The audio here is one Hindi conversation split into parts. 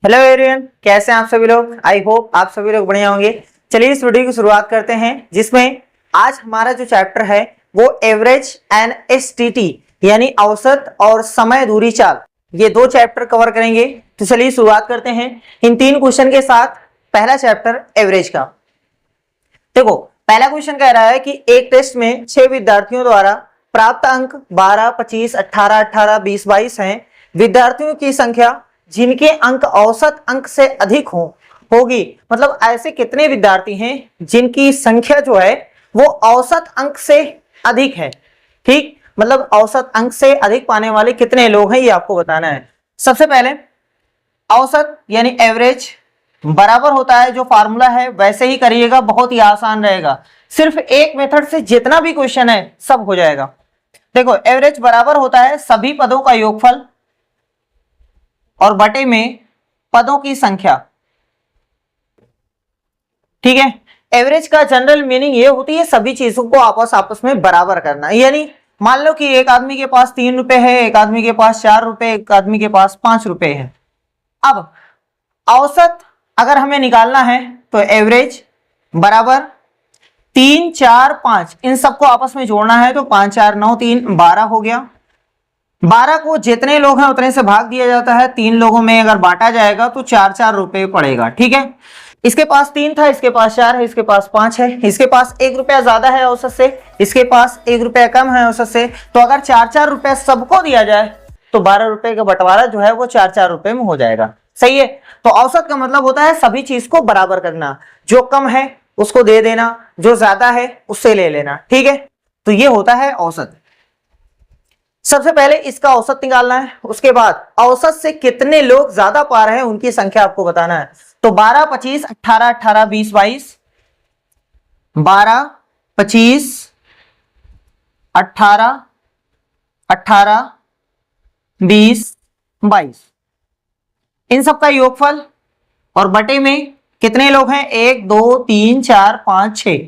हेलो एवरीवन, कैसे हैं आप सभी लोग। आई होप आप सभी लोग बढ़िया होंगे। चलिए इस वीडियो की शुरुआत करते हैं, जिसमें आज हमारा जो चैप्टर है वो एवरेज एंड एसटीटी यानी औसत और समय दूरी चाल, ये दो चैप्टर कवर करेंगे। तो चलिए शुरुआत करते हैं इन तीन क्वेश्चन के साथ। पहला चैप्टर एवरेज का। देखो, पहला क्वेश्चन कह रहा है कि एक टेस्ट में 6 विद्यार्थियों द्वारा प्राप्त अंक 12, 25, 18, 18, 20, 22 हैं। विद्यार्थियों की संख्या जिनके अंक औसत अंक से अधिक होगी, मतलब ऐसे कितने विद्यार्थी हैं जिनकी संख्या जो है वो औसत अंक से अधिक है। ठीक, मतलब औसत अंक से अधिक पाने वाले कितने लोग हैं ये आपको बताना है। सबसे पहले औसत यानी एवरेज बराबर होता है, जो फार्मूला है वैसे ही करिएगा, बहुत ही आसान रहेगा। सिर्फ एक मेथड से जितना भी क्वेश्चन है सब हो जाएगा। देखो, एवरेज बराबर होता है सभी पदों का योगफल और बटे में पदों की संख्या। ठीक है, एवरेज का जनरल मीनिंग ये होती है सभी चीजों को आपस में बराबर करना। यानी मान लो कि एक आदमी के पास 3 रुपए है, एक आदमी के पास 4 रुपए, एक आदमी के पास 5 रुपए है। अब औसत अगर हमें निकालना है तो एवरेज बराबर 3, 4, 5, इन सबको आपस में जोड़ना है तो 5, 4, 9, 3, 12 हो गया। 12 को जितने लोग हैं उतने से भाग दिया जाता है। 3 लोगों में अगर बांटा जाएगा तो 4-4 रुपए पड़ेगा। ठीक है, इसके पास 3 था, इसके पास 4 है, इसके पास 5 है, इसके पास 1 रुपया ज्यादा है औसत से, इसके पास 1 रुपया कम है औसत से। तो अगर 4-4 रुपया सबको दिया जाए तो 12 रुपए का बंटवारा जो है वो 4-4 रुपए में हो जाएगा। सही है। तो औसत का मतलब होता है सभी चीज को बराबर करना, जो कम है उसको दे देना, जो ज्यादा है उससे ले लेना। ठीक है, तो ये होता है औसत। सबसे पहले इसका औसत निकालना है, उसके बाद औसत से कितने लोग ज्यादा पा रहे हैं उनकी संख्या आपको बताना है। तो 12, 25, 18, 18, 20, 22, 12, 25, 18, 18, 20, 22, इन सबका योगफल और बटे में कितने लोग हैं, 1, 2, 3, 4, 5, 6,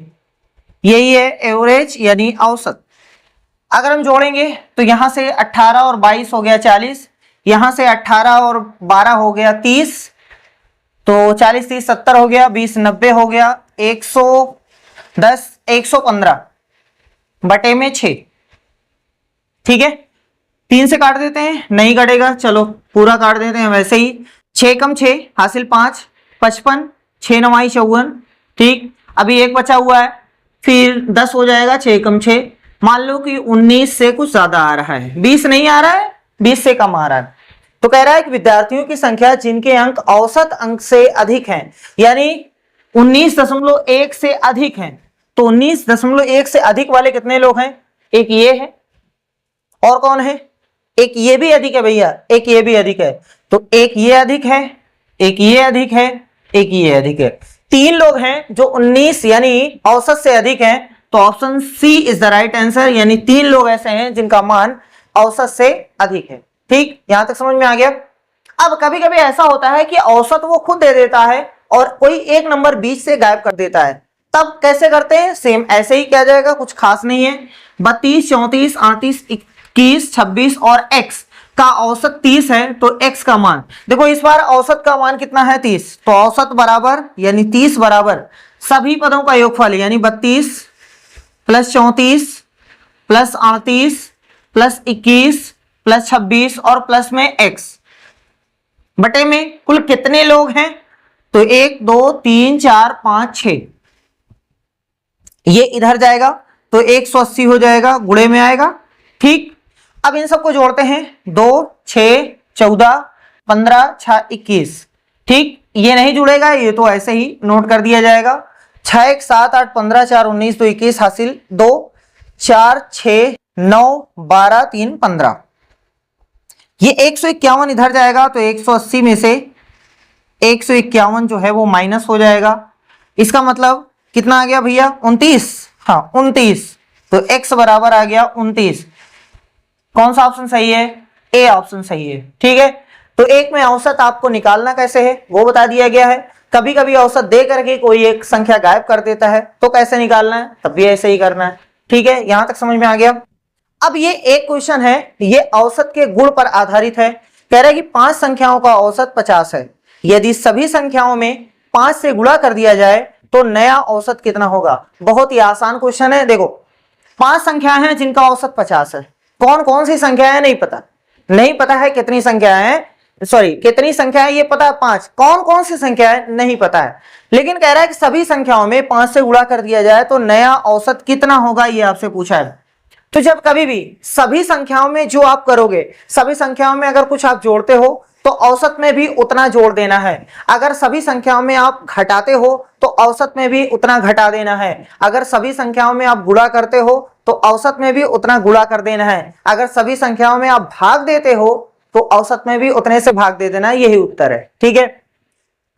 यही है एवरेज यानी औसत। अगर हम जोड़ेंगे तो यहां से 18 और 22 हो गया 40, यहां से 18 और 12 हो गया 30, तो 40, 30, 70 हो गया, 20, 90 हो गया, 110, 115 बटे में 6। ठीक है, 3 से काट देते हैं, नहीं कटेगा, चलो पूरा काट देते हैं वैसे ही। 6 कम 6 हासिल 5, 55, 6 9 54। ठीक, अभी एक बचा हुआ है, फिर 10 हो जाएगा। 6 कम 6, मान लो कि 19 से कुछ ज्यादा आ रहा है, 20 नहीं आ रहा है, 20 से कम आ रहा है। तो कह रहा है कि विद्यार्थियों की संख्या जिनके अंक औसत अंक से अधिक हैं, यानी 19.1 से अधिक हैं। तो 19.1 से अधिक वाले कितने लोग हैं, एक ये है और कौन है, एक ये भी अधिक है भैया, एक ये भी अधिक है। तो एक ये अधिक है, एक ये अधिक है, एक ये अधिक है। 3 लोग हैं जो 19 यानी औसत से अधिक हैं। तो option C is the right answer, यानी 3 लोग ऐसे हैं जिनका मान औसत से अधिक है। ठीक, यहां तक समझ में आ गया। अब कभी कभी ऐसा होता है कि औसत वो खुद दे देता है और कोई एक नंबर बीच से गायब कर देता है। तब कैसे करते हैं, सेम ऐसे ही किया जाएगा, कुछ खास नहीं है। 32, 34, 38, 21, 26 और x का औसत 30 है, तो x का मान देखो, इस बार औसत का मान कितना है, 30। तो औसत बराबर यानी 30 बराबर सभी पदों का योगफल, यानी 32 प्लस 34 प्लस 38 प्लस 21 प्लस 26 और प्लस में x बटे में कुल कितने लोग हैं। तो 1, 2, 3, 4, 5, 6, ये इधर जाएगा तो 180 हो जाएगा, गुणे में आएगा। ठीक, अब इन सबको जोड़ते हैं, 2, 6, 14, 15, 6, 21। ठीक, ये नहीं जुड़ेगा, ये तो ऐसे ही नोट कर दिया जाएगा। 6, 1, 7, 8, 15, 4, 19, 2, 21 हासिल 2, 4, 6, 9, 12, 3, 15। ये 151 इधर जाएगा तो 180 में से 151 जो है वो माइनस हो जाएगा। इसका मतलब कितना आ गया भैया, 29। हाँ 29, तो x बराबर आ गया 29। कौन सा ऑप्शन सही है, ए ऑप्शन सही है। ठीक है, तो एक में औसत आपको निकालना कैसे है वो बता दिया गया है। कभी कभी औसत दे करके कोई एक संख्या गायब कर देता है, तो कैसे निकालना है, तब भी ऐसे ही करना है। ठीक है, यहां तक समझ में आ गया। अब ये एक क्वेश्चन है, ये औसत के गुण पर आधारित है। कह रहा है कि 5 संख्याओं का औसत 50 है, यदि सभी संख्याओं में 5 से गुणा कर दिया जाए तो नया औसत कितना होगा। बहुत ही आसान क्वेश्चन है। देखो 5 संख्याएं हैं जिनका औसत 50 है। कौन कौन सी संख्या है नहीं पता, नहीं पता है कितनी संख्या है, सॉरी कितनी संख्या है ये पता है 5, कौन कौन सी संख्या है नहीं पता है, लेकिन कह रहा है कि सभी संख्याओं में 5 से गुणा कर दिया जाए तो नया औसत कितना होगा, ये आपसे पूछा है। तो जब कभी भी सभी संख्याओं में जो आप करोगे, सभी संख्याओं में अगर कुछ आप जोड़ते हो तो औसत में भी उतना जोड़ देना है। अगर सभी संख्याओं में आप घटाते हो तो औसत में भी उतना घटा देना है। अगर सभी संख्याओं में आप गुणा करते हो तो औसत में भी उतना गुणा कर देना है। अगर सभी संख्याओं में आप भाग देते हो तो औसत में भी उतने से भाग दे देना, यही उत्तर है। ठीक है,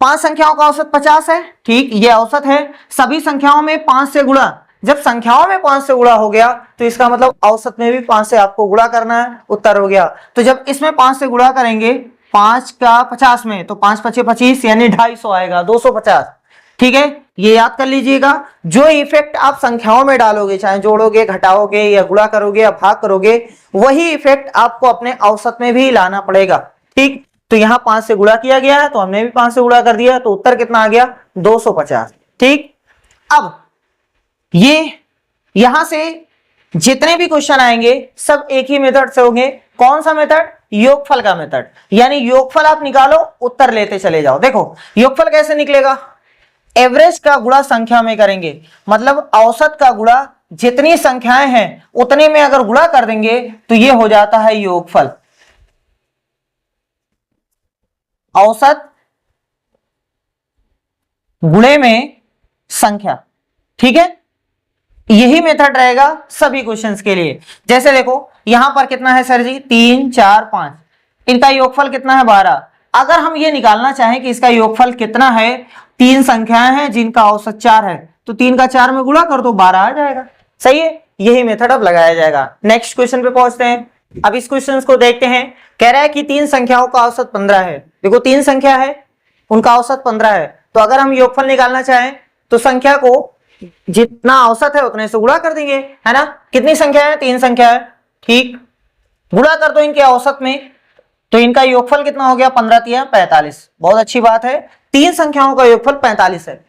5 संख्याओं का औसत 50 है, ठीक, ये औसत है। सभी संख्याओं में 5 से गुणा, जब संख्याओं में 5 से गुणा हो गया तो इसका मतलब औसत में भी 5 से आपको गुणा करना है, उत्तर हो गया। तो जब इसमें 5 से गुणा करेंगे 5 का 50 में, तो 5 पचे 25 यानी 250 आएगा, 250। ठीक है, ये याद कर लीजिएगा। जो इफेक्ट आप संख्याओं में डालोगे, चाहे जोड़ोगे, घटाओगे या गुणा करोगे या भाग करोगे, वही इफेक्ट आपको अपने औसत में भी लाना पड़ेगा। ठीक, तो यहां 5 से गुणा किया गया है तो हमने भी 5 से गुणा कर दिया, तो उत्तर कितना आ गया 250। ठीक, अब ये यहां से जितने भी क्वेश्चन आएंगे सब एक ही मेथड से होंगे। कौन सा मेथड, योगफल का मेथड, यानी योगफल आप निकालो, उत्तर लेते चले जाओ। देखो योगफल कैसे निकलेगा, एवरेज का गुणा संख्या में करेंगे, मतलब औसत का गुणा जितनी संख्याएं हैं उतने में अगर गुणा कर देंगे तो ये हो जाता है योगफल। औसत गुणे में संख्या, ठीक है, यही मेथड रहेगा सभी क्वेश्चंस के लिए। जैसे देखो यहां पर कितना है सर जी, 3 4 5, इनका योगफल कितना है 12। अगर हम ये निकालना चाहें कि इसका योगफल कितना है, 3 संख्याएं हैं जिनका औसत 4 है, तो 3 का 4 में गुणा कर दो 12 आ जाएगा। सही है, यही मेथड अब लगाया जाएगा। नेक्स्ट क्वेश्चन पे पहुंचते हैं। अब इस क्वेश्चन को देखते हैं। कह रहा है कि 3 संख्याओं का औसत 15 है। देखो 3 संख्या है, उनका औसत 15 है, तो अगर हम योगफल निकालना चाहें तो संख्या को जितना औसत है उतने से गुणा कर देंगे, है ना। कितनी संख्या है, 3 संख्या है, ठीक, गुणा कर दो इनके औसत में, तो इनका योगफल कितना हो गया 15 तिया 45। बहुत अच्छी बात है, 3 संख्याओं का योगफल 45 है।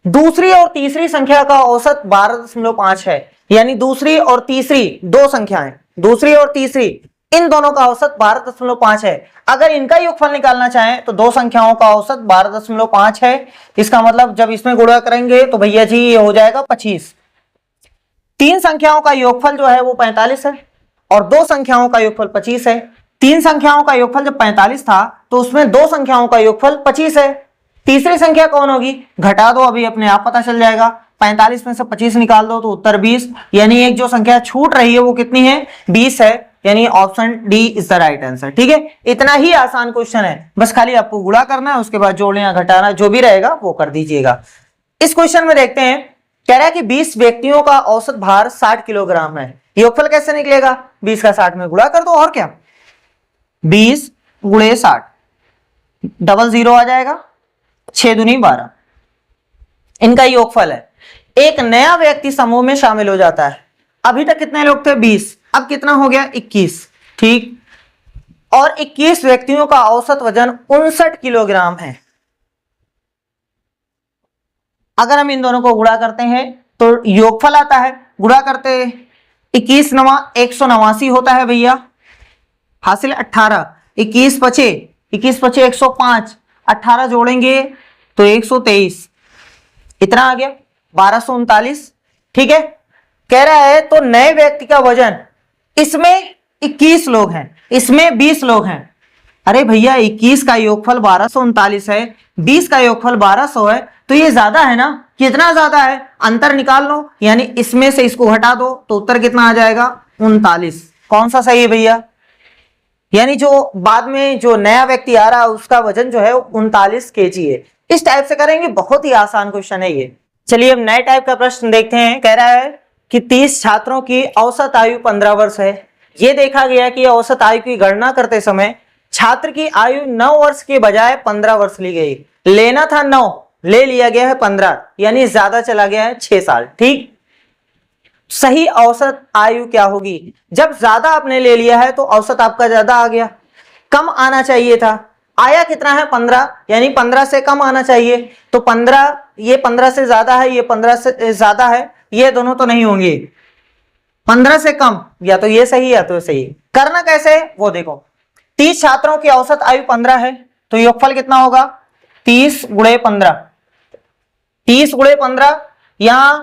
दूसरी और तीसरी संख्या का औसत 12.5 है, यानी दूसरी और तीसरी दो संख्याएं, दूसरी और तीसरी इन दोनों का औसत 12.5 है। अगर इनका योगफल निकालना चाहें तो दो संख्याओं का औसत 12.5 है। इसका मतलब जब इसमें गुणा करेंगे तो भैया जी ये हो जाएगा 25। 3 संख्याओं का योगफल जो है वो 45 है और दो संख्याओं का योगफल 25 है। 3 संख्याओं का योगफल जब 45 था तो उसमें दो संख्याओं का योगफल 25 है। तीसरी संख्या कौन होगी, घटा दो, अभी अपने आप पता चल जाएगा। 45 में से 25 निकाल दो तो उत्तर 20, यानी एक जो संख्या छूट रही है वो कितनी है 20 है, यानी option D is the right answer. ठीक है, इतना ही आसान क्वेश्चन है, बस खाली आपको गुणा करना है, उसके बाद जोड़ना या घटाना जो भी रहेगा वो कर दीजिएगा। इस क्वेश्चन में देखते हैं, कह रहा है कि 20 व्यक्तियों का औसत भार 60 किलोग्राम है। योगफल कैसे निकलेगा, 20 का 60 में गुणा कर दो, और क्या 20 गुणे 60, डबल जीरो आ जाएगा, 6 दूनी 12, इनका योगफल है। एक नया व्यक्ति समूह में शामिल हो जाता है। अभी तक कितने लोग थे 20, अब कितना हो गया 21, ठीक, और 21 व्यक्तियों का औसत वजन 59 किलोग्राम है। अगर हम इन दोनों को गुणा करते हैं तो योगफल आता है, गुणा करते 21 नवा 189 होता है भैया, हासिल 18, 21 पचे 105, 18 जोड़ेंगे तो 123, इतना आ गया 1239। ठीक है, कह रहा है तो नए व्यक्ति का वजन, इसमें 21 लोग हैं, इसमें 20 लोग हैं। अरे भैया 21 का योगफल 1239 है, 20 का योगफल 1200 है, तो ये ज्यादा है ना, कितना ज्यादा है, अंतर निकाल लो, यानी इसमें से इसको घटा दो तो उत्तर कितना आ जाएगा 39। कौन सा सही है भैया, यानी जो बाद में जो नया व्यक्ति आ रहा है उसका वजन जो है 39 केजी है। इस टाइप से करेंगे, बहुत ही आसान क्वेश्चन है ये। चलिए अब नए टाइप का प्रश्न देखते हैं। कह रहा है कि 30 छात्रों की औसत आयु 15 वर्ष है। ये देखा गया कि औसत आयु की गणना करते समय छात्र की आयु 9 वर्ष के बजाय 15 वर्ष ली गई। लेना था 9, ले लिया गया है 15, यानी ज्यादा चला गया है 6 साल। ठीक, सही औसत आयु क्या होगी, जब ज्यादा आपने ले लिया है तो औसत आपका ज्यादा आ गया, कम आना चाहिए था। आया कितना है 15, यानी 15 से कम आना चाहिए। तो 15, ये 15 से ज्यादा है, ये 15 से ज्यादा है, ये दोनों तो नहीं होंगे। 15 से कम, या तो ये सही या तो सही। करना कैसे वो देखो, 30 छात्रों की औसत आयु 15 है, तो योगफल कितना होगा 30 गुणे 15। 30 गुणे 15, यहां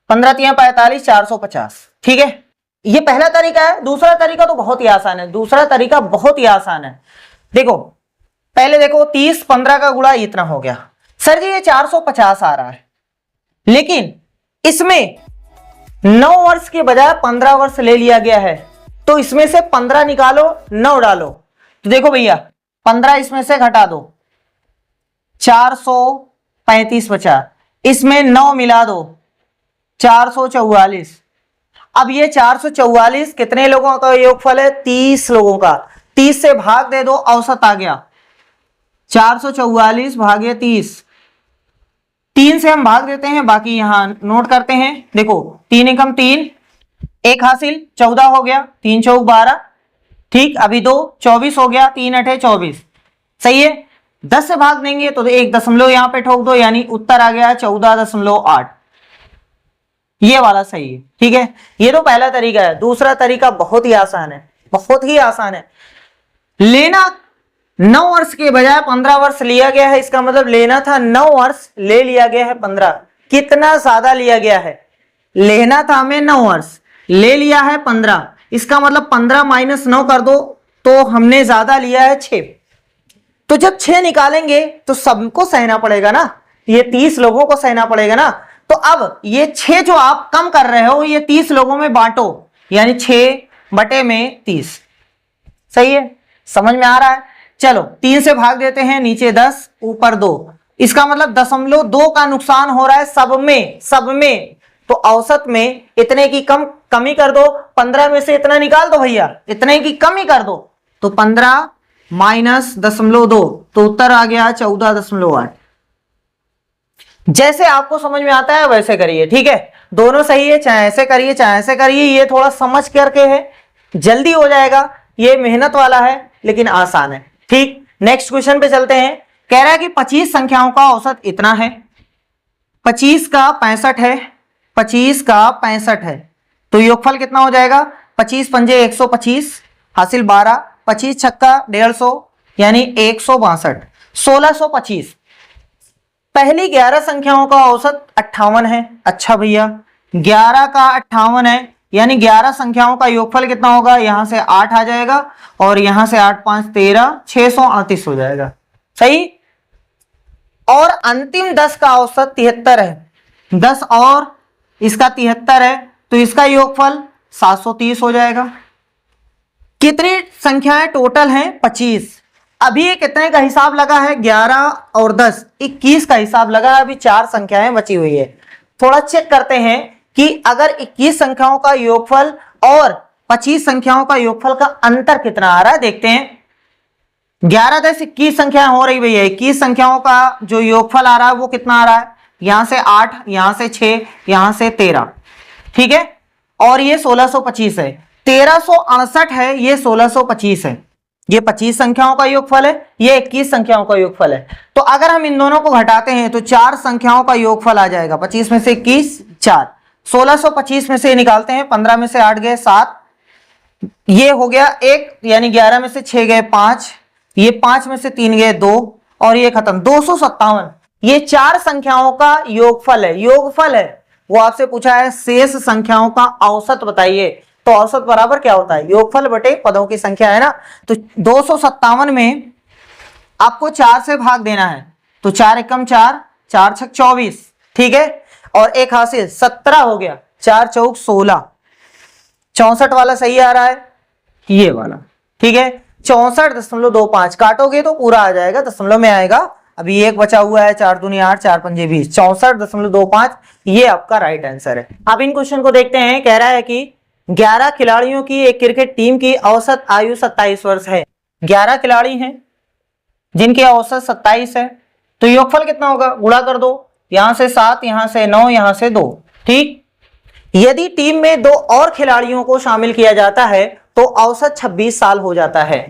15 3 45, 450। ठीक है, ये पहला तरीका है। दूसरा तरीका तो बहुत ही आसान है, दूसरा तरीका बहुत ही आसान है। देखो पहले देखो 30 15 का गुणा इतना हो गया, सर जी ये 450 आ रहा है, लेकिन इसमें 9 वर्ष के बजाय 15 वर्ष ले लिया गया है, तो इसमें से 15 निकालो 9 डालो, तो देखो भैया 15 इसमें से घटा दो, 435 बचा, इसमें 9 मिला दो, 444। अब ये 444 कितने लोगों का योगफल है 30 लोगों का, 30 से भाग दे दो, औसत आ गया 444 भागे 30। 3 से हम भाग देते हैं, बाकी यहां नोट करते हैं। देखो 3 एकम 3, 1 हासिल, 14 हो गया, 3 चौक 12, ठीक, अभी 2 24 हो गया, 3 अठे 24, सही है। 10 से भाग देंगे तो 1 दशमलव यहां पे ठोक दो, यानी उत्तर आ गया 14.8, ये वाला सही है। ठीक है, ये तो पहला तरीका है। दूसरा तरीका बहुत ही आसान है, बहुत ही आसान है। लेना 9 वर्ष के बजाय 15 वर्ष लिया गया है, इसका मतलब लेना था 9 वर्ष, ले लिया गया है 15। कितना ज्यादा लिया गया है, लेना था हमें 9 वर्ष, ले लिया है 15, इसका मतलब 15 माइनस 9 कर दो तो हमने ज्यादा लिया है 6। तो जब 6 निकालेंगे तो सबको सहना पड़ेगा ना, ये 30 लोगों को सहना पड़ेगा ना। तो अब ये 6 जो आप कम कर रहे हो, ये 30 लोगों में बांटो, यानी 6/30, सही है, समझ में आ रहा है। चलो 3 से भाग देते हैं, नीचे 10 ऊपर 2, इसका मतलब 0.2 का नुकसान हो रहा है सब में। तो औसत में इतने की कमी कर दो, 15 में से इतना निकाल दो भैया, इतने की कमी कर दो, तो 15 माइनस 0.2, तो उत्तर आ गया 14.8। जैसे आपको समझ में आता है वैसे करिए, ठीक है, दोनों सही है, चाहे ऐसे करिए चाहे ऐसे करिए, ये थोड़ा समझ करके है, जल्दी हो जाएगा, ये मेहनत वाला है लेकिन आसान है। ठीक, नेक्स्ट क्वेश्चन पे चलते हैं। कह रहा है कि 25 संख्याओं का औसत इतना है, 25 का 65 है, 25 का 65 है, तो योगफल कितना हो जाएगा 25 पंजे 125 हासिल 12, 25 छक्का 150, यानी 162, 1625। पहली 11 संख्याओं का औसत 58 है। अच्छा भैया 11 का 58 है, यानी 11 संख्याओं का योगफल कितना होगा, यहां से 8 आ जाएगा और यहां से 8 5 13, 638 हो जाएगा, सही। और अंतिम 10 का औसत 73 है, 10 और इसका 73 है, तो इसका योगफल 730 हो जाएगा। कितनी संख्याएं टोटल हैं 25। अभी ये कितने का हिसाब लगा है 11 और 10, 21 का हिसाब लगा है, अभी 4 संख्याएं बची हुई है। थोड़ा चेक करते हैं कि अगर 21 संख्याओं का योगफल और 25 संख्याओं का योगफल का अंतर कितना आ रहा है, देखते हैं। 11 10 21 संख्याएं हो रही भैया, 21 संख्याओं का जो योगफल आ रहा है वो कितना आ रहा है, यहां से 8, यहां से 6, यहां से 13, ठीक है, और ये 1625 है, 1368 है, ये 1625 है। ये 25 संख्याओं का योगफल है, ये 21 संख्याओं का योगफल है। तो अगर हम इन दोनों को घटाते हैं तो 4 संख्याओं का योगफल आ जाएगा, 25 में से 21 4, 1625 में से निकालते हैं, 15 में से 8 गए 7, ये हो गया 1, यानी 11 में से 6 गए 5, ये 5 में से 3 गए 2, और ये खत्म 257। ये 4 संख्याओं का योगफल है, योगफल है। वो आपसे पूछा है शेष संख्याओं का औसत बताइए, तो औसत बराबर क्या होता है, योगफल बटे पदों की संख्या है ना। तो 257 में आपको 4 से भाग देना है, तो 4 एकम 4, 4 छक 24, ठीक है, और एक हासिल 17 हो गया, 4 चौक 16, 64 वाला सही आ रहा है, ये वाला, ठीक है, 64.25 काटोगे तो पूरा आ जाएगा, दशमलव में आएगा। अभी एक बचा हुआ है, 4 दूनी 8, 4 पंजे 20, 64.25, ये आपका राइट आंसर है। अब इन क्वेश्चन को देखते हैं। कह रहा है कि 11 खिलाड़ियों की एक क्रिकेट टीम की औसत आयु 27 वर्ष है। 11 खिलाड़ी हैं जिनकी औसत 27 है, तो योगफल कितना होगा, गुणा कर दो, यहां से 7, यहां से 9, यहां से 2, ठीक। यदि टीम में 2 और खिलाड़ियों को शामिल किया जाता है तो औसत 26 साल हो जाता है।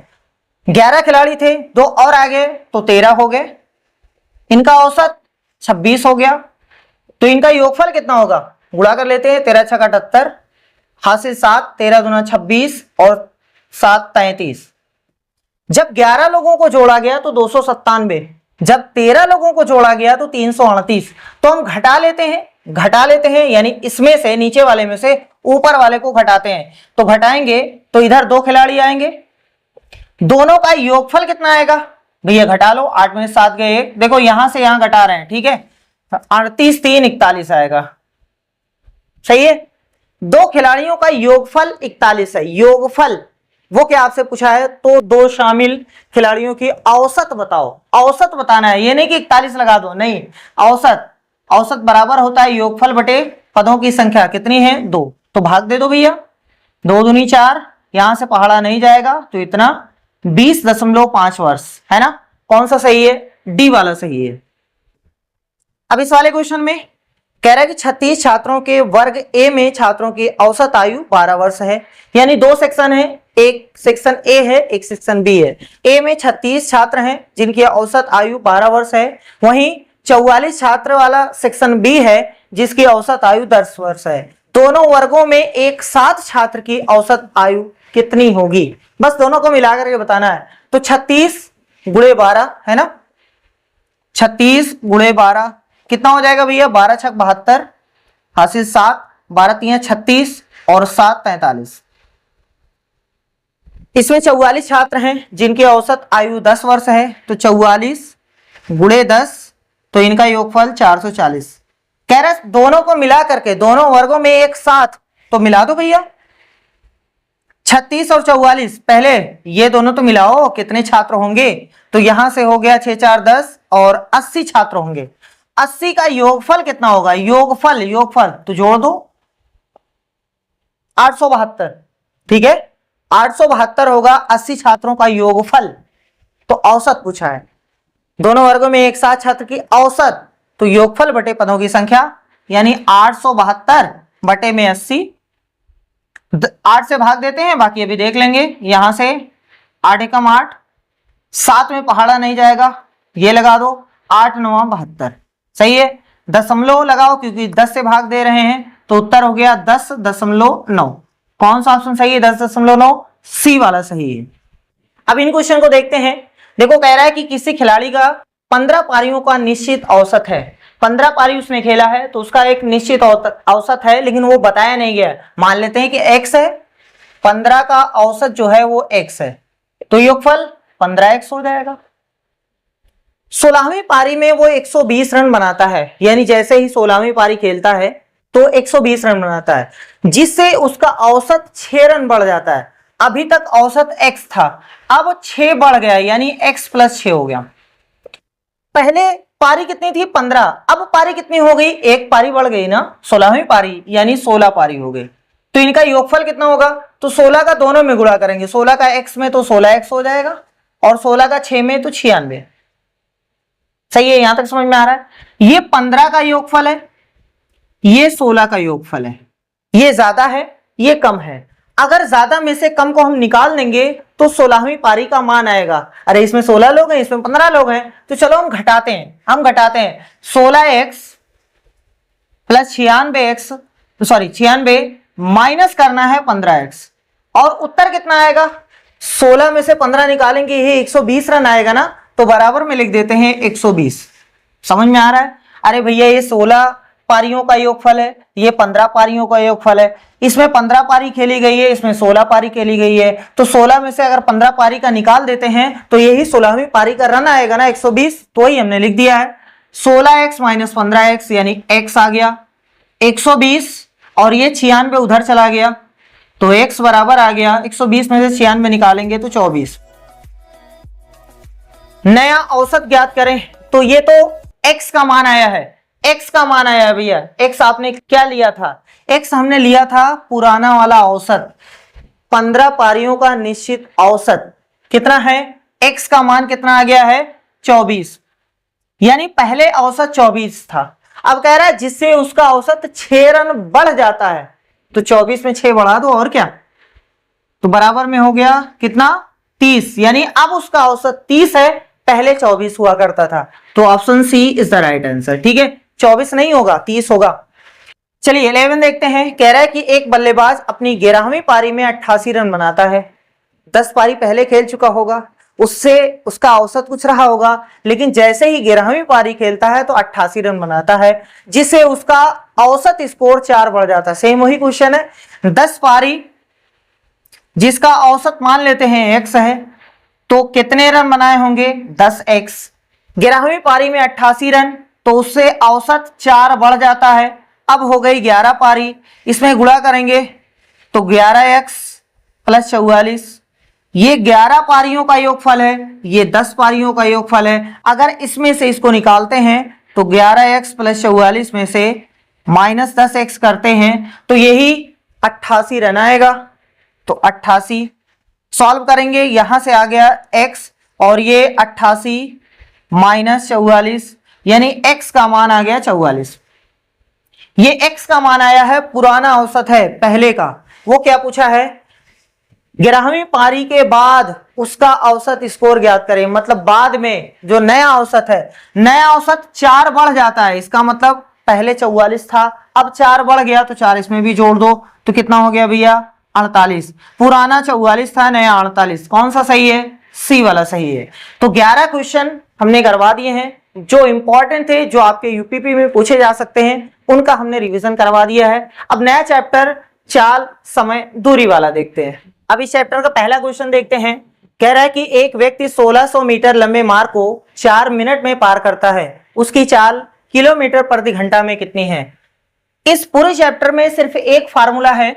11 खिलाड़ी थे, 2 और आ गए तो 13 हो गए, इनका औसत 26 हो गया, तो इनका योगफल कितना होगा, गुणा कर लेते हैं, 13 छक्का 78, हासिल 7, 13 दूना 26 और 7 33। जब 11 लोगों को जोड़ा गया तो 297, जब 13 लोगों को जोड़ा गया तो 338। तो हम घटा लेते हैं यानी इसमें से, नीचे वाले में से ऊपर वाले को घटाते हैं, तो घटाएंगे तो इधर 2 खिलाड़ी आएंगे, दोनों का योगफल कितना आएगा भैया, घटा लो, 8 में 7 गए 1, देखो यहां से यहां घटा रहे हैं, ठीक है, 38 3 41 आएगा, सही है। 2 खिलाड़ियों का योगफल 41 है, योगफल वो क्या आपसे पूछा है, तो 2 शामिल खिलाड़ियों की औसत बताओ, औसत बताना है, ये नहीं कि 41 लगा दो, नहीं, औसत, औसत बराबर होता है योगफल बटे पदों की संख्या, कितनी है 2, तो भाग दे दो भैया, 2 दूनी 4, यहां से पहाड़ा नहीं जाएगा तो इतना 20.5 वर्ष, है ना। कौन सा सही है, डी वाला सही है। अब इस वाले क्वेश्चन में कह रहा है कि 36 छात्रों के वर्ग ए में छात्रों की औसत आयु 12 वर्ष है, यानी 2 सेक्शन है, एक सेक्शन ए है, एक सेक्शन बी है। ए में 36 छात्र हैं जिनकी औसत आयु 12 वर्ष है, वहीं 44 छात्र वाला सेक्शन बी है जिसकी औसत आयु 10 वर्ष है। दोनों वर्गों में एक साथ छात्र की औसत आयु कितनी होगी, बस दोनों को मिलाकर के बताना है। तो 36 गुणे 12 है ना, 36 गुणे 12 कितना हो जाएगा भैया, 12 छक 72, हासिल 7, 12 तिया 36 और 7 43। इसमें 44 छात्र हैं जिनकी औसत आयु 10 वर्ष है, तो 44 गुणे 10, तो इनका योगफल 440। कह रहे दोनों को मिला करके, दोनों वर्गों में एक साथ, तो मिला दो भैया 36 और 44, पहले ये दोनों तो मिलाओ, कितने छात्र होंगे, तो यहां से हो गया 6 4 10 और 80 छात्र होंगे। 80 का योगफल कितना होगा, योगफल तो जोड़ दो 872, ठीक है, 872 होगा 80 छात्रों का योगफल। तो औसत पूछा है, दोनों वर्गों में एक साथ छात्र की औसत, तो योगफल बटे पदों की संख्या, यानी 872 बटे में 80, 8 से भाग देते हैं, बाकी अभी देख लेंगे। यहां से 8 एकम 8, 7 में पहाड़ा नहीं जाएगा, ये लगा दो, 8 9 72, सही है। दशमलव लगाओ क्योंकि 10 से भाग दे रहे हैं, तो उत्तर हो गया 10.9। कौन सा ऑप्शन सही है, 10.9, सी वाला सही है। अब इन क्वेश्चन को देखते हैं। देखो कह रहा है कि किसी खिलाड़ी का 15 पारियों का निश्चित औसत है, 15 पारी उसने खेला है तो उसका एक निश्चित औसत है, लेकिन वो बताया नहीं गया। मान लेते हैं कि x है, 15 का औसत जो है वो x है, तो योगफल 15x हो जाएगा। 16वीं पारी में वो 120 रन बनाता है, यानी जैसे ही 16वीं पारी खेलता है तो 120 रन बनाता है, जिससे उसका औसत 6 रन बढ़ जाता है। अभी तक औसत x था, अब 6 बढ़ गया, यानी x + 6 हो गया। पहले पारी कितनी थी 15, अब पारी कितनी हो गई, एक पारी बढ़ गई ना, 16वीं पारी यानी 16 पारी हो गई। तो इनका योगफल कितना होगा, तो 16 का दोनों में गुणा करेंगे, 16 का x में तो 16x हो जाएगा और 16 का 6 में तो 96। सही है, यहां तक समझ में आ रहा है। ये 15 का योगफल है, ये 16 का योगफल है, ये ज्यादा है ये कम है। अगर ज्यादा में से कम को हम निकाल देंगे तो 16वीं पारी का मान आएगा। अरे इसमें 16 लोग हैं, इसमें 15 लोग हैं, तो चलो हम घटाते हैं 16x plus 96x, sorry 96 minus करना है 15x, और उत्तर कितना आएगा, 16 में से 15 निकालेंगे ये 120 रन आएगा ना, तो बराबर में लिख देते हैं 120। समझ में आ रहा है। अरे भैया ये 16 पारियों का योगफल है, ये 15 पारियों का योगफल है, इसमें 15 पारी खेली गई है, इसमें 16 पारी खेली गई है, तो 16 में से अगर 15 पारी का निकाल देते हैं तो यही 16वीं पारी का रन आएगा ना 120, तो वही हमने लिख दिया है 16x - 15x, यानी x आ गया 120 और ये 96 उधर चला गया, तो x बराबर आ गया 120 में से 96 निकालेंगे तो 24। नया औसत ज्ञात करें, तो ये तो x का मान आया है, x का मान आया है भैया। x आपने क्या लिया था, x हमने लिया था पुराना वाला औसत, 15 पारियों का निश्चित औसत कितना है, x का मान कितना आ गया है 24, यानी पहले औसत 24 था। अब कह रहा है जिससे उसका औसत 6 रन बढ़ जाता है, तो 24 में 6 बढ़ा दो और क्या, तो बराबर में हो गया कितना 30, यानी अब उसका औसत 30 है, पहले 24 हुआ करता था। तो option C is the right answer. ठीक है, 24 नहीं होगा, 30 होगा। चलिए 11 देखते हैं। कह रहा है कि एक बल्लेबाज अपनी 11वीं पारी में 88 रन बनाता है। 10 पारी पहले खेल चुका होगा, उससे उसका औसत कुछ रहा होगा, लेकिन जैसे ही 11वीं पारी खेलता है तो 88 रन बनाता है, जिससे उसका औसत स्कोर 4 बढ़ जाता है। सेम वही क्वेश्चन है, 10 पारी जिसका औसत मान लेते हैं x है, तो कितने रन बनाए होंगे? 10x। 11वीं पारी में 88 रन, तो उससे औसत 4 बढ़ जाता है। अब हो गई 11 पारी, इसमें गुणा करेंगे तो 11x प्लस 44, ये 11 पारियों का योगफल है, ये 10 पारियों का योगफल है। अगर इसमें से इसको निकालते हैं तो 11x प्लस 44 में से माइनस 10x करते हैं तो यही 88 रन आएगा। तो 88 सॉल्व करेंगे, यहां से आ गया x और ये 88 माइनस 44, यानी x का मान आ गया 44। ये x का मान आया है, पुराना औसत है पहले का। वो क्या पूछा है? 11वीं पारी के बाद उसका औसत स्कोर ज्ञात करें, मतलब बाद में जो नया औसत है, नया औसत 4 बढ़ जाता है। इसका मतलब पहले 44 था, अब 4 बढ़ गया, तो 4 इसमें भी जोड़ दो तो कितना हो गया भैया? 48। पुराना 44 था, नया 48। कौन सा सही है? सी वाला सही है। तो 11 क्वेश्चन हमने करवा दिए हैं, जो इंपॉर्टेंट थे, जो आपके यूपीपी में पूछे जा सकते हैं, उनका हमने रिवीजन करवा दिया है। अब नया चैप्टर चाल, समय, दूरी वाला देखते हैं। अब इस चैप्टर का पहला क्वेश्चन देखते हैं। कह रहा है कि एक व्यक्ति 1600 मीटर लंबे मार्ग को 4 मिनट में पार करता है, उसकी चाल किलोमीटर प्रति घंटा में कितनी है? इस पूरे चैप्टर में सिर्फ एक फार्मूला है,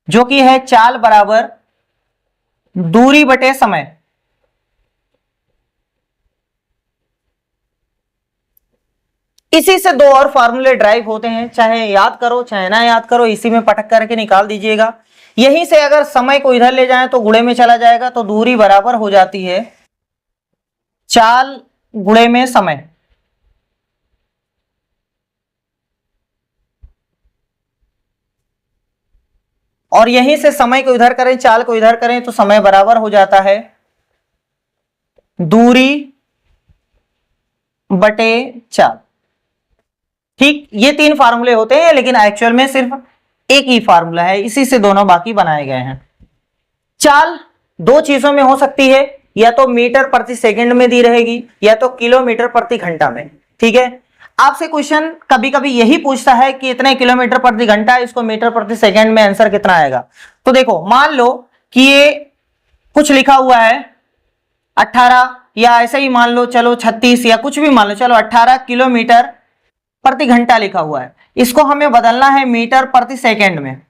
जो कि है चाल बराबर दूरी बटे समय। इसी से दो और फार्मूले ड्राइव होते हैं, चाहे याद करो चाहे ना याद करो, इसी में पटक करके निकाल दीजिएगा। यहीं से अगर समय को इधर ले जाएं तो गुणे में चला जाएगा, तो दूरी बराबर हो जाती है चाल गुणे में समय। और यहीं से समय को इधर करें, चाल को इधर करें, तो समय बराबर हो जाता है दूरी बटे चाल। ठीक, ये 3 फार्मूले होते हैं, लेकिन एक्चुअल में सिर्फ एक ही फार्मूला है, इसी से दोनों बाकी बनाए गए हैं। चाल 2 चीजों में हो सकती है, या तो मीटर प्रति सेकंड में दी रहेगी, या तो किलोमीटर प्रति घंटा में। ठीक है, आपसे क्वेश्चन कभी कभी यही पूछता है कि इतने किलोमीटर प्रति घंटा, इसको मीटर प्रति सेकंड में आंसर कितना आएगा। तो देखो, मान लो कि ये कुछ लिखा हुआ है 18, या ऐसे ही मान लो, चलो 36, या कुछ भी मान लो, चलो 18 किलोमीटर प्रति घंटा लिखा हुआ है, इसको हमें बदलना है मीटर प्रति सेकंड में।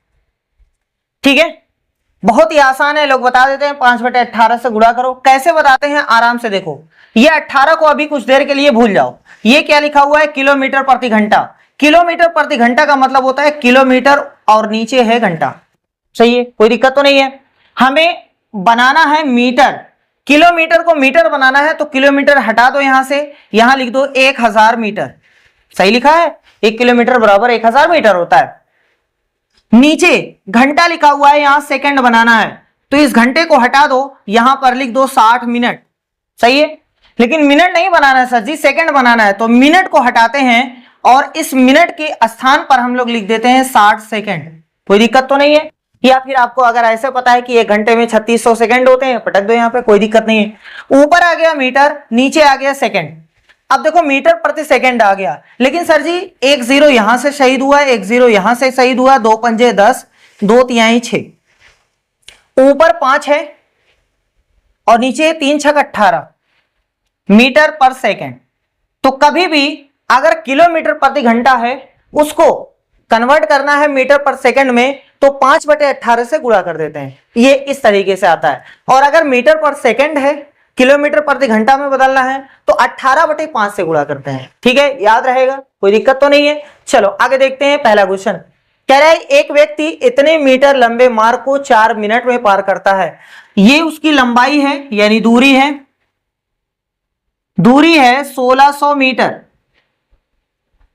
ठीक है, बहुत ही आसान है, लोग बता देते हैं 5/18 से गुणा करो। कैसे बताते हैं? आराम से देखो, ये 18 को अभी कुछ देर के लिए भूल जाओ। ये क्या लिखा हुआ है? किलोमीटर प्रति घंटा। किलोमीटर प्रति घंटा का मतलब होता है किलोमीटर और नीचे है घंटा। सही है, कोई दिक्कत तो नहीं है। हमें बनाना है मीटर, किलोमीटर को मीटर बनाना है, तो किलोमीटर हटा दो यहां से, यहां लिख दो 1000 मीटर। सही लिखा है, 1 किलोमीटर बराबर 1000 मीटर होता है। नीचे घंटा लिखा हुआ है, यहां सेकंड बनाना है, तो इस घंटे को हटा दो, यहां पर लिख दो 60 मिनट। सही है, लेकिन मिनट नहीं बनाना है सर जी, सेकंड बनाना है, तो मिनट को हटाते हैं और इस मिनट के स्थान पर हम लोग लिख देते हैं 60 सेकंड। कोई दिक्कत तो नहीं है? या फिर आपको अगर ऐसे पता है कि 1 घंटे में 3600 सेकंड होते हैं, पटक दो यहां पे, कोई दिक्कत नहीं है। ऊपर आ गया मीटर, नीचे आ गया सेकंड। अब देखो, मीटर प्रति सेकंड आ गया, लेकिन सर जी एक 0 यहां से शहीद हुआ, एक 0 यहां से शहीद हुआ, 2 पंजे 10, 2 तिहाई 6, ऊपर 5 है और नीचे 3 छक 18 मीटर पर सेकंड। तो कभी भी अगर किलोमीटर प्रति घंटा है, उसको कन्वर्ट करना है मीटर पर सेकंड में, तो 5/18 से गुणा कर देते हैं, ये इस तरीके से आता है। और अगर मीटर पर सेकंड है, किलोमीटर प्रति घंटा में बदलना है, तो 18/5 से गुणा करते हैं। ठीक है, याद रहेगा, कोई दिक्कत तो नहीं है। चलो आगे देखते हैं पहला क्वेश्चन। कह रहा है एक व्यक्ति इतने मीटर लंबे मार्ग को 4 मिनट में पार करता है। ये उसकी लंबाई है, यानी दूरी है, दूरी है 1600 मीटर,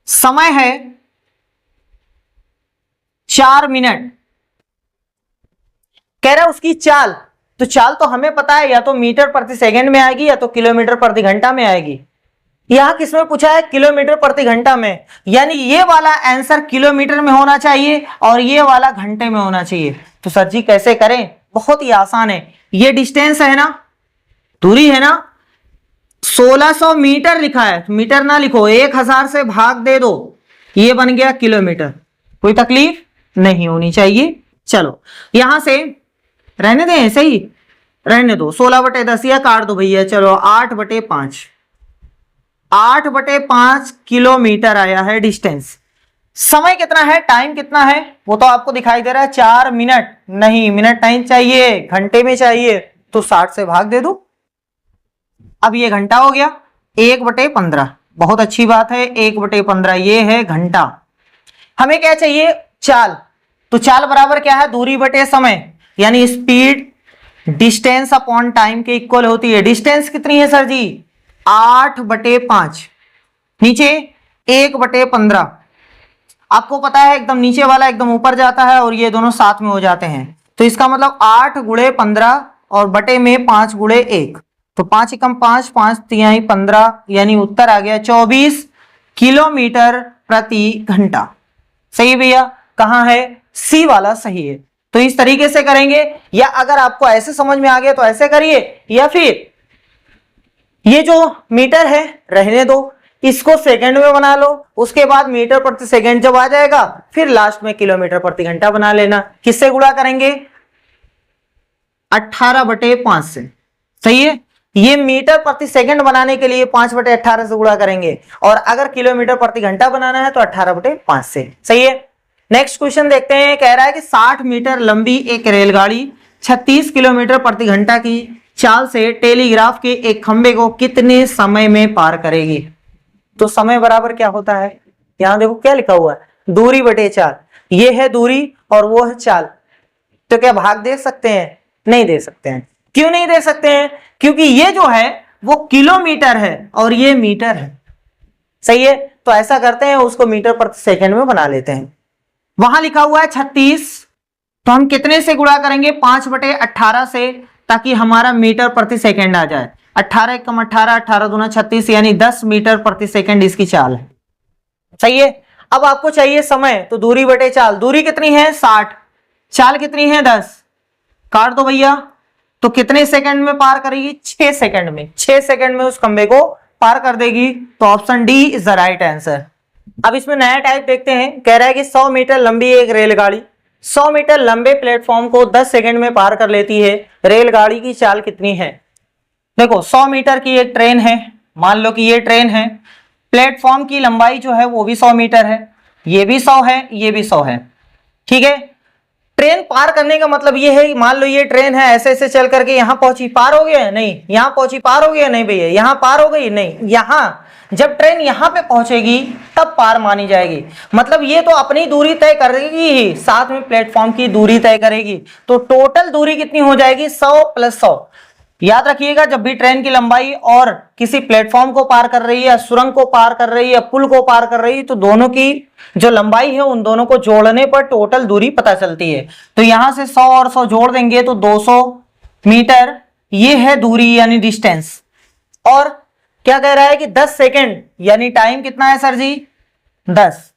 समय है 4 मिनट। कह रहा है उसकी चाल तो चाल तो हमें पता है या तो मीटर प्रति सेकंड में आएगी या तो किलोमीटर प्रति घंटा में आएगी। यहां किसमें पूछा है? किलोमीटर प्रति घंटा में, यानी ये वाला आंसर किलोमीटर में होना चाहिए और ये वाला घंटे में होना चाहिए। तो सर जी कैसे करें? बहुत ही आसान है। ये डिस्टेंस है ना, दूरी है ना, 1600 मीटर लिखा है, मीटर ना लिखो, 1000 से भाग दे दो, ये बन गया किलोमीटर। कोई तकलीफ नहीं होनी चाहिए। चलो यहां से रहने दें, ऐसे ही रहने दो, 16/10 या काट दो भैया। चलो 8/5, 8/5 किलोमीटर आया है डिस्टेंस। समय कितना है, टाइम कितना है, वो तो आपको दिखाई दे रहा है 4 मिनट। नहीं, मिनट नहीं चाहिए, घंटे में चाहिए, तो 60 से भाग दे दो। अब ये घंटा हो गया, 1/15। बहुत अच्छी बात है, 1/15 ये है घंटा। हमें क्या चाहिए? चाल। तो चाल बराबर क्या है? दूरी बटे समय, यानी स्पीड डिस्टेंस अपॉन टाइम के इक्वल होती है। डिस्टेंस कितनी है सर जी? 8/5, नीचे 1/15। आपको पता है एकदम नीचे वाला एकदम ऊपर जाता है और ये दोनों साथ में हो जाते हैं, तो इसका मतलब 8 × 15 और बटे में 5 × 1, तो 5 एकम 5, 5 तिहाई 15, यानी उत्तर आ गया 24 किलोमीटर प्रति घंटा। सही है भैया? कहां है? सी वाला सही है। तो इस तरीके से करेंगे, या अगर आपको ऐसे समझ में आ गया तो ऐसे करिए, या फिर ये जो मीटर है रहने दो, इसको सेकंड में बना लो, उसके बाद मीटर प्रति सेकंड जब आ जाएगा फिर लास्ट में किलोमीटर प्रति घंटा बना लेना। किससे गुणा करेंगे? 18/5 से। सही है? ये मीटर प्रति सेकंड बनाने के लिए 5/18 से गुणा करेंगे, और अगर किलोमीटर प्रति घंटा बनाना है तो 18/5 से। सही है? नेक्स्ट क्वेश्चन देखते हैं। कह रहा है कि 60 मीटर लंबी एक रेलगाड़ी 36 किलोमीटर प्रति घंटा की चाल से टेलीग्राफ के एक खंबे को कितने समय में पार करेगी? तो समय बराबर क्या होता है? यहां देखो क्या लिखा हुआ है, दूरी बटे चाल। ये है दूरी और वो है चाल, तो क्या भाग दे सकते हैं? नहीं दे सकते हैं। क्यों नहीं दे सकते हैं? क्योंकि ये जो है वो किलोमीटर है और ये मीटर है। सही है? तो ऐसा करते हैं, उसको मीटर प्रति सेकंड में बना लेते हैं। वहां लिखा हुआ है 36, तो हम कितने से गुणा करेंगे? 5/18 से, ताकि हमारा मीटर प्रति सेकंड आ जाए। 18 एकम 18, 18 दूना 36, यानी 10 मीटर प्रति सेकंड इसकी चाल है। सही है? अब आपको चाहिए समय, तो दूरी बटे चाल। दूरी कितनी है? 60, चाल कितनी है? 10, काट दो भैया। तो कितने सेकंड में पार करेगी? 6 सेकंड में। 6 सेकंड में उस खंबे को पार कर देगी। तो option D is the right answer. अब इसमें नया टाइप देखते हैं। कह रहा है कि 100 मीटर लंबी एक रेलगाड़ी 100 मीटर लंबे प्लेटफॉर्म को 10 सेकंड में पार कर लेती है। रेलगाड़ी की चाल कितनी है? देखो 100 मीटर की एक ट्रेन है, मान लो कि ये ट्रेन है, प्लेटफॉर्म की लंबाई जो है वो भी 100 मीटर है, ये भी 100 है, ये भी 100 है। ठीक है? ट्रेन पार करने का मतलब ये है, मान लो ये ट्रेन है, ऐसे ऐसे चल करके यहां पहुंची, पार हो गया? नहीं। यहां पहुंची, पार हो गया? नहीं भैया। यहां पार हो गई? नहीं। यहां जब ट्रेन यहां पे पहुंचेगी तब पार मानी जाएगी। मतलब ये तो अपनी दूरी तय करेगी ही, साथ में प्लेटफॉर्म की दूरी तय करेगी। तो टोटल दूरी कितनी हो जाएगी? 100 + 100। याद रखिएगा, जब भी ट्रेन की लंबाई और किसी प्लेटफॉर्म को पार कर रही है, सुरंग को पार कर रही है, पुल को पार कर रही है, तो दोनों की जो लंबाई है उन दोनों को जोड़ने पर टोटल दूरी पता चलती है। तो यहां से 100 और 100 जोड़ देंगे तो 200 मीटर ये है दूरी, यानी डिस्टेंस। और क्या कह रहा है कि 10 सेकंड, यानी टाइम कितना है सर जी? 10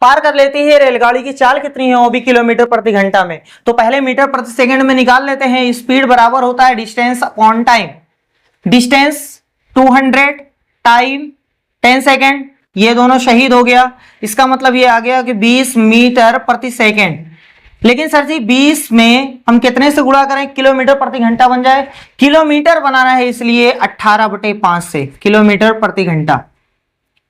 पार कर लेती है। रेलगाड़ी की चाल कितनी है? वो भी किलोमीटर प्रति घंटा में। तो पहले मीटर प्रति सेकंड में निकाल लेते हैं। स्पीड बराबर होता है distance upon time. Distance 200, time 10 second, ये दोनों शहीद हो गया। इसका मतलब ये आ गया कि 20 मीटर प्रति सेकंड। लेकिन सर जी 20 में हम कितने से गुणा करें? किलोमीटर प्रति घंटा बन जाए। किलोमीटर बनाना है इसलिए 18/5 से, किलोमीटर प्रति घंटा।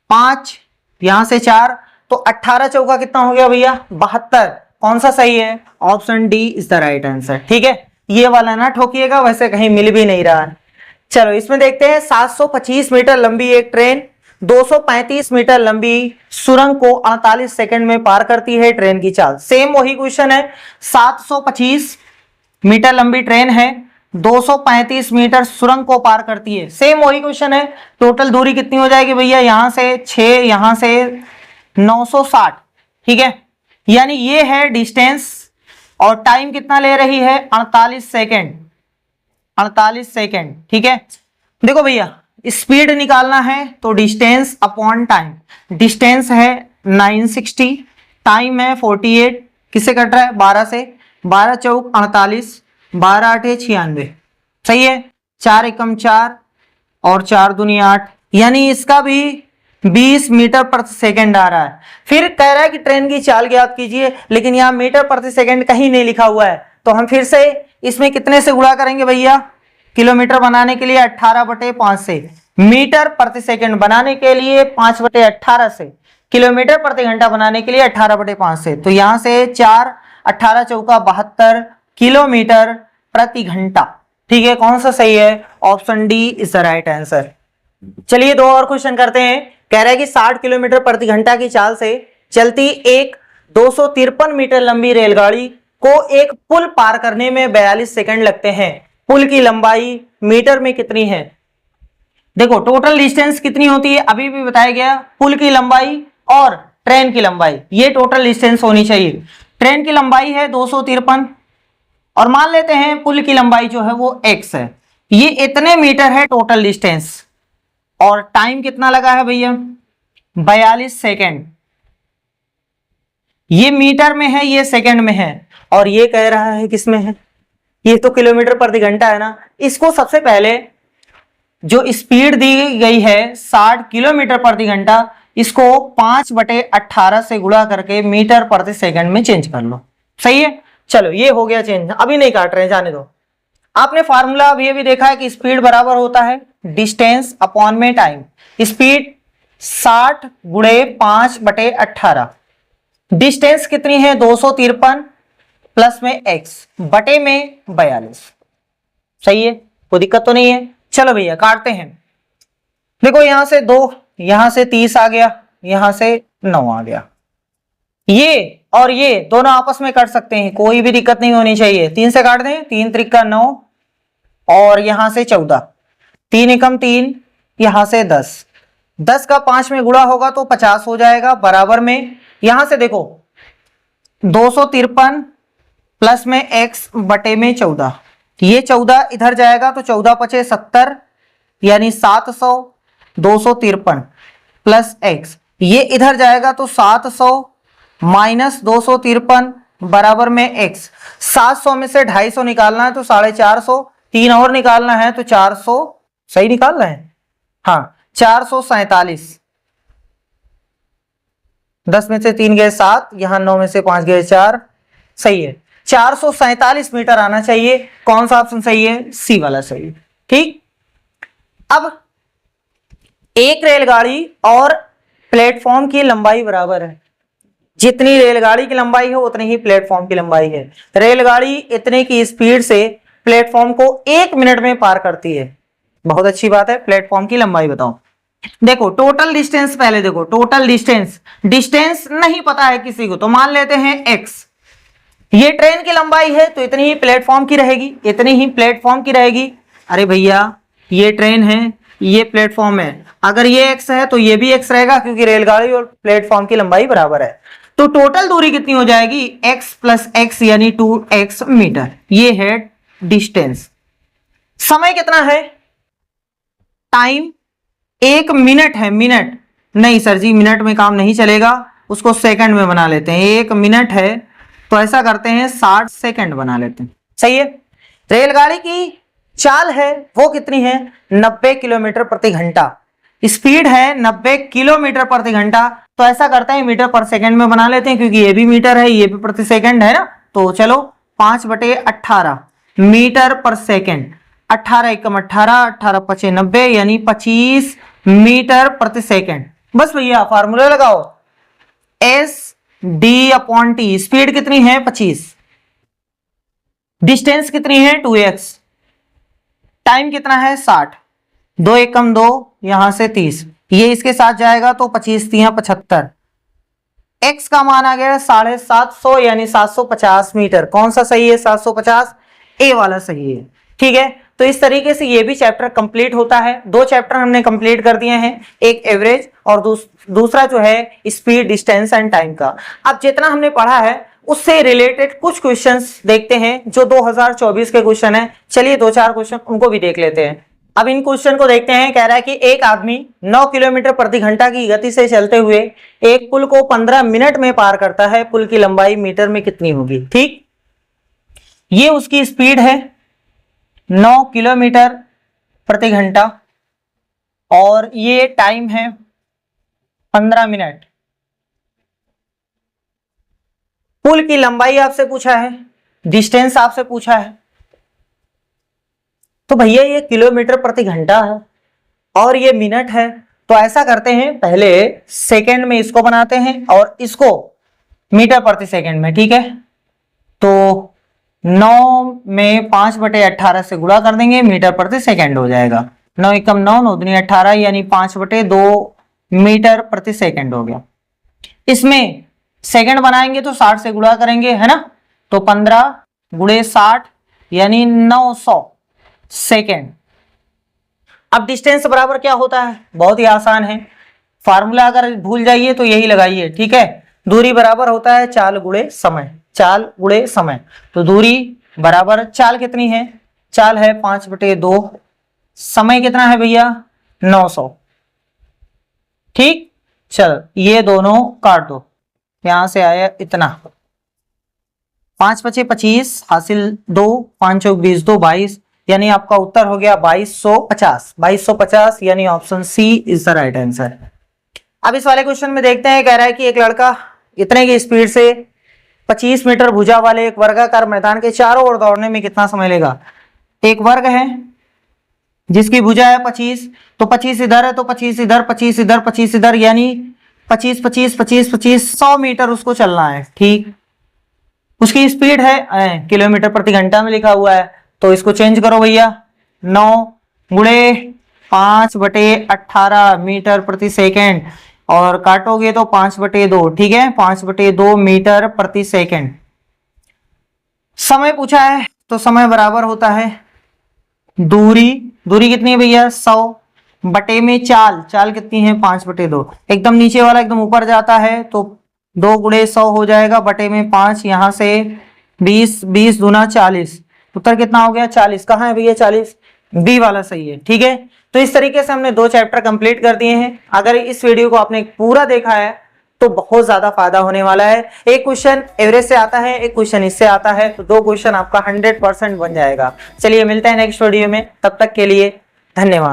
5 यहां से 4, तो 18 चौका कितना हो गया भैया? 72। कौन सा सही है? Option D is the right answer. ठीक है? ये वाला ना ठोकिएगा, वैसे कहीं मिल भी नहीं रहा है। चलो इसमें देखते हैं। 725 मीटर लंबी एक ट्रेन 235 मीटर लंबी सुरंग को 48 सेकंड में पार करती है। ट्रेन की चाल सेम वही क्वेश्चन है। 725 मीटर लंबी ट्रेन है, 235 मीटर सुरंग को पार करती है। सेम वही क्वेश्चन है। टोटल दूरी कितनी हो जाएगी भैया? यहां से 6, यहां से 960। ठीक है? यानी ये है डिस्टेंस, और टाइम कितना ले रही है 48 सेकेंड, 48 सेकेंड। ठीक है, देखो भैया स्पीड निकालना है तो डिस्टेंस अपॉन टाइम, डिस्टेंस है 960, टाइम है 48, किससे कट रहा है 12 से, 12 चौक 48, 12 आठे 96, सही है, 4 एकम 4 और 4 दूनी 8, यानी इसका भी 20 मीटर प्रति सेकंड आ रहा है। फिर कह रहा है कि ट्रेन की चाल ज्ञात कीजिए, लेकिन यहाँ मीटर प्रति सेकंड कहीं नहीं लिखा हुआ है, तो हम फिर से इसमें कितने से गुणा करेंगे भैया, किलोमीटर बनाने के लिए 18/5 से, मीटर प्रति सेकंड बनाने के लिए 5/18 से, किलोमीटर प्रति घंटा बनाने के लिए 18/5 से, तो यहां से 4 18 चौका 72 किलोमीटर प्रति घंटा। ठीक है, कौन सा सही है, option D is the right answer. चलिए दो और क्वेश्चन करते हैं। कह रहा है कि 60 किलोमीटर प्रति घंटा की चाल से चलती एक 253 मीटर लंबी रेलगाड़ी को एक पुल पार करने में 42 सेकंड लगते हैं। पुल की लंबाई मीटर में कितनी है? देखो टोटल डिस्टेंस कितनी होती है अभी भी बताया गया, पुल की लंबाई और ट्रेन की लंबाई, ये टोटल डिस्टेंस होनी चाहिए। ट्रेन की लंबाई है 253 और मान लेते हैं पुल की लंबाई जो है वो x है, ये इतने मीटर है टोटल डिस्टेंस, और टाइम कितना लगा है भैया 42 सेकेंड। ये मीटर में है, ये सेकंड में है, और ये कह रहा है किसमें है, ये तो किलोमीटर प्रति घंटा है ना। इसको सबसे पहले जो स्पीड दी गई है 60 किलोमीटर प्रति घंटा, इसको 5/18 से गुणा करके मीटर प्रति सेकंड में चेंज कर लो, सही है। चलो ये हो गया चेंज, अभी नहीं काट रहे, जाने दो। आपने फार्मूला अभी देखा है कि स्पीड बराबर होता है डिस्टेंस अपॉन में टाइम। स्पीड 60 गुणे 5/18, डिस्टेंस कितनी है 253 प्लस में x बटे में 42, सही है, कोई दिक्कत तो नहीं है। चलो भैया काटते हैं। देखो यहां से 2, यहां से 30 आ गया, यहां से 9 आ गया, ये और ये दोनों आपस में कट सकते हैं, कोई भी दिक्कत नहीं होनी चाहिए। 3 से काट दें, 3 त्रिका 9 और यहां से 14, 3 एकम 3, यहां से 10, 10 का 5 में गुणा होगा तो 50 हो जाएगा, बराबर में यहां से देखो 253 प्लस में x बटे में 14, ये 14 इधर जाएगा तो 14 पचे 70 यानी 700, 253 प्लस x, ये इधर जाएगा तो 700 माइनस 253 बराबर में x। 700 में से 250 निकालना है तो 450, 3 और निकालना है तो 400, सही निकालना है, हाँ 447, 10 में से 3 गए 7, यहां 9 में से 5 गए 4, सही है, 447 मीटर आना चाहिए। कौन सा ऑप्शन सही है, सी वाला सही है। ठीक, अब एक रेलगाड़ी और प्लेटफॉर्म की लंबाई बराबर है, जितनी रेलगाड़ी की लंबाई है उतनी ही प्लेटफॉर्म की लंबाई है। रेलगाड़ी इतने की स्पीड से प्लेटफॉर्म को 1 मिनट में पार करती है, बहुत अच्छी बात है। प्लेटफॉर्म की लंबाई बताओ। देखो टोटल डिस्टेंस, पहले देखो टोटल डिस्टेंस, डिस्टेंस नहीं पता है किसी को तो मान लेते हैं x। ये ट्रेन की लंबाई है तो इतनी ही प्लेटफॉर्म की रहेगी, इतनी ही प्लेटफॉर्म की रहेगी। अरे भैया ये ट्रेन है, ये प्लेटफॉर्म है, अगर ये x है तो ये भी x रहेगा, क्योंकि रेलगाड़ी और प्लेटफॉर्म की लंबाई बराबर है। तो टोटल दूरी कितनी हो जाएगी, x प्लस x यानी 2x मीटर, ये है डिस्टेंस। समय कितना है, टाइम 1 मिनट है, मिनट नहीं सर जी, मिनट में काम नहीं चलेगा, उसको सेकंड में बना लेते हैं। 1 मिनट है तो ऐसा करते हैं 60 सेकंड बना लेते हैं, सही है। रेलगाड़ी की चाल है वो कितनी है 90 किलोमीटर प्रति घंटा, स्पीड है 90 किलोमीटर प्रति घंटा, तो ऐसा करते हैं मीटर पर सेकंड में बना लेते हैं, क्योंकि ये भी मीटर है ये भी प्रति सेकंड है ना। तो चलो 5/18 मीटर पर सेकंड, 18 एकम 18, 18 पचे 90 यानी 25 मीटर प्रति सेकंड। बस भैया फार्मूला लगाओ, S D upon T, speed कितनी है 25, डिस्टेंस कितनी है 2x, टाइम कितना है 60, 2 एकम 2, यहां से 30, ये इसके साथ जाएगा तो 25 3 75, x का मान आ गया 750 यानी 750 मीटर। कौन सा सही है 750, ए वाला सही है। ठीक है, तो इस तरीके से ये भी चैप्टर कंप्लीट होता है। 2 चैप्टर हमने कंप्लीट कर दिए हैं, एक एवरेज और दूसरा जो है स्पीड डिस्टेंस एंड टाइम का। अब जितना हमने पढ़ा है उससे रिलेटेड कुछ क्वेश्चंस देखते हैं जो 2024 के क्वेश्चन है। चलिए 2-4 क्वेश्चन उनको भी देख लेते हैं। अब इन क्वेश्चन को देखते हैं। कह रहा है कि एक आदमी 9 किलोमीटर प्रति घंटा की गति से चलते हुए एक पुल को 15 मिनट में पार करता है। पुल की लंबाई मीटर में कितनी होगी? ठीक, ये उसकी स्पीड है 9 किलोमीटर प्रति घंटा और ये टाइम है 15 मिनट। पुल की लंबाई आपसे पूछा है, डिस्टेंस आपसे पूछा है, तो भैया ये किलोमीटर प्रति घंटा है और ये मिनट है। तो ऐसा करते हैं, पहले सेकंड में इसको बनाते हैं और इसको मीटर प्रति सेकंड में। ठीक है, तो 9 में 5/18 से गुणा कर देंगे, मीटर प्रति सेकंड हो जाएगा। 9 एकम 9, 9 दूनी 18 यानी 5/2 मीटर प्रति सेकंड हो गया। इसमें सेकंड बनाएंगे तो 60 से गुणा करेंगे, है ना, तो 15 गुणे 60 यानी 900 सेकंड। अब डिस्टेंस बराबर क्या होता है? बहुत ही आसान है, फार्मूला अगर भूल जाइए तो यही लगाइए। ठीक है, दूरी बराबर होता है चाल गुणे समय, चाल गुणे समय। तो दूरी बराबर चाल कितनी है? चाल है 5/2, समय कितना है भैया? 900। ठीक, चल ये दोनों काट दो, यहां से आया इतना, 5×5 = 25, हासिल 2, 5 × 20, 2 22, यानी आपका उत्तर हो गया 2250। 2250 यानी option C is the right answer. अब इस वाले क्वेश्चन में देखते हैं। कह रहा है कि एक लड़का इतने की स्पीड से 25 मीटर भुजा वाले एक वर्गाकार मैदान के चारों ओर दौड़ने में कितना समय लेगा? एक वर्ग है जिसकी भुजा है 25, तो 25 इधर है तो 25 इधर, 25 इधर, 25 इधर, यानी 25 25 25 25 100 मीटर उसको चलना है। ठीक, उसकी स्पीड है किलोमीटर प्रति घंटा में लिखा हुआ है, तो इसको चेंज करो भैया, 9 गुणे 5/18 मीटर प्रति सेकंड और काटोगे तो 5/2। ठीक है, 5/2 मीटर प्रति सेकंड। समय पूछा है तो समय बराबर होता है दूरी, दूरी कितनी है भैया? 100 बटे में चाल, चाल कितनी है? 5/2। एकदम नीचे वाला एकदम ऊपर जाता है तो 2 गुणे 100 हो जाएगा, बटे में 5, यहां से 20, 20 दूना 40, उत्तर कितना हो गया? 40। कहाँ है भैया 40? बी वाला सही है। ठीक है, तो इस तरीके से हमने 2 चैप्टर कंप्लीट कर दिए हैं। अगर इस वीडियो को आपने पूरा देखा है तो बहुत ज्यादा फायदा होने वाला है। एक क्वेश्चन एवरेज से आता है, एक क्वेश्चन इससे आता है, तो 2 क्वेश्चन आपका 100% बन जाएगा। चलिए मिलते हैं नेक्स्ट वीडियो में, तब तक के लिए धन्यवाद।